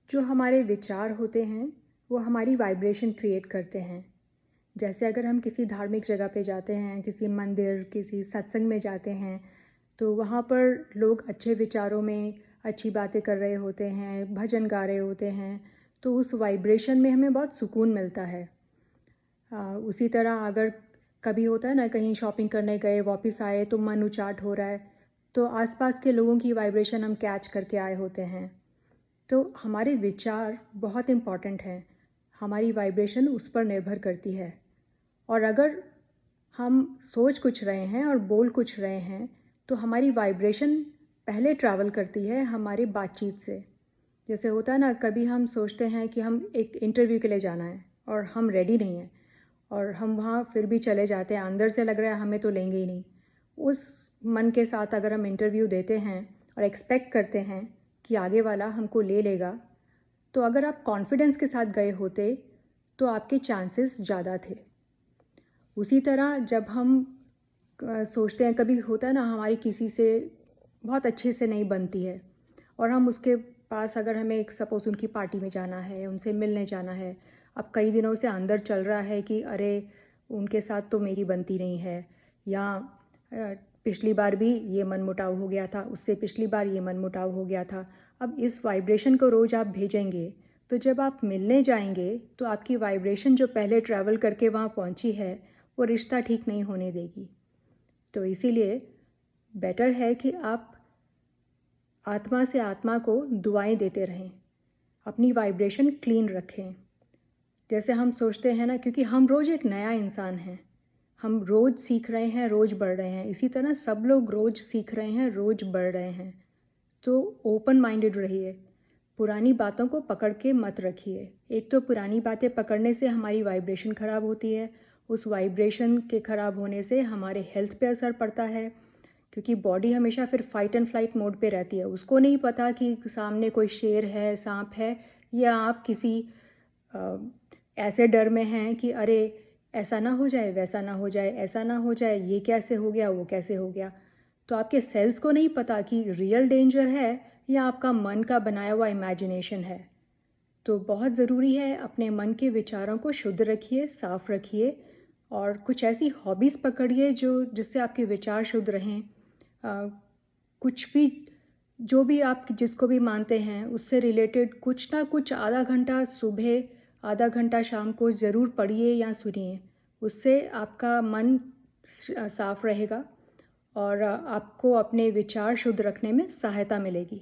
जो हमारे विचार होते हैं वो हमारी वाइब्रेशन क्रिएट करते हैं। जैसे अगर हम किसी धार्मिक जगह पे जाते हैं, किसी मंदिर, किसी सत्संग में जाते हैं, तो वहाँ पर लोग अच्छे विचारों में अच्छी बातें कर रहे होते हैं, भजन गा रहे होते हैं, तो उस वाइब्रेशन में हमें बहुत सुकून मिलता है। उसी तरह अगर कभी होता है ना, कहीं शॉपिंग करने गए, वापस आए तो मन उचाट हो रहा है, तो आसपास के लोगों की वाइब्रेशन हम कैच करके आए होते हैं। तो हमारे विचार बहुत इम्पॉर्टेंट हैं, हमारी वाइब्रेशन उस पर निर्भर करती है। और अगर हम सोच कुछ रहे हैं और बोल कुछ रहे हैं, तो हमारी वाइब्रेशन पहले ट्रैवल करती है हमारी बातचीत से। जैसे होता है ना, कभी हम सोचते हैं कि हम एक इंटरव्यू के लिए जाना है और हम रेडी नहीं हैं, और हम वहाँ फिर भी चले जाते हैं, अंदर से लग रहा है हमें तो लेंगे ही नहीं। उस मन के साथ अगर हम इंटरव्यू देते हैं और एक्सपेक्ट करते हैं कि आगे वाला हमको ले लेगा, तो अगर आप कॉन्फिडेंस के साथ गए होते तो आपके चांसेस ज़्यादा थे। उसी तरह जब हम सोचते हैं, कभी होता है ना हमारी किसी से बहुत अच्छे से नहीं बनती है, और हम उसके पास, अगर हमें एक सपोज़ उनकी पार्टी में जाना है, उनसे मिलने जाना है, अब कई दिनों से अंदर चल रहा है कि अरे उनके साथ तो मेरी बनती नहीं है, या पिछली बार भी ये मनमुटाव हो गया था, उससे पिछली बार ये मनमुटाव हो गया था। अब इस वाइब्रेशन को रोज़ आप भेजेंगे, तो जब आप मिलने जाएंगे तो आपकी वाइब्रेशन जो पहले ट्रैवल करके वहाँ पहुँची है, वो रिश्ता ठीक नहीं होने देगी। तो इसीलिए बेटर है कि आप आत्मा से आत्मा को दुआएं देते रहें, अपनी वाइब्रेशन क्लीन रखें। जैसे हम सोचते हैं ना, क्योंकि हम रोज़ एक नया इंसान हैं, हम रोज़ सीख रहे हैं, रोज़ बढ़ रहे हैं, इसी तरह सब लोग रोज़ सीख रहे हैं, रोज़ बढ़ रहे हैं। तो ओपन माइंडेड रहिए, पुरानी बातों को पकड़ के मत रखिए। एक तो पुरानी बातें पकड़ने से हमारी वाइब्रेशन ख़राब होती है, उस वाइब्रेशन के ख़राब होने से हमारे हेल्थ पे असर पड़ता है, क्योंकि बॉडी हमेशा फिर फाइट एंड फ्लाइट मोड पे रहती है। उसको नहीं पता कि सामने कोई शेर है, सांप है, या आप किसी ऐसे डर में हैं कि अरे ऐसा ना हो जाए, वैसा ना हो जाए, ऐसा ना हो जाए, ये कैसे हो गया, वो कैसे हो गया। तो आपके सेल्स को नहीं पता कि रियल डेंजर है या आपका मन का बनाया हुआ इमेजिनेशन है। तो बहुत ज़रूरी है अपने मन के विचारों को शुद्ध रखिए, साफ़ रखिए, और कुछ ऐसी हॉबीज़ पकड़िए जो जिससे आपके विचार शुद्ध रहें। कुछ भी, जो भी आप जिसको भी मानते हैं उससे रिलेटेड कुछ ना कुछ, आधा घंटा सुबह, आधा घंटा शाम को ज़रूर पढ़िए या सुनिए। उससे आपका मन साफ़ रहेगा और आपको अपने विचार शुद्ध रखने में सहायता मिलेगी।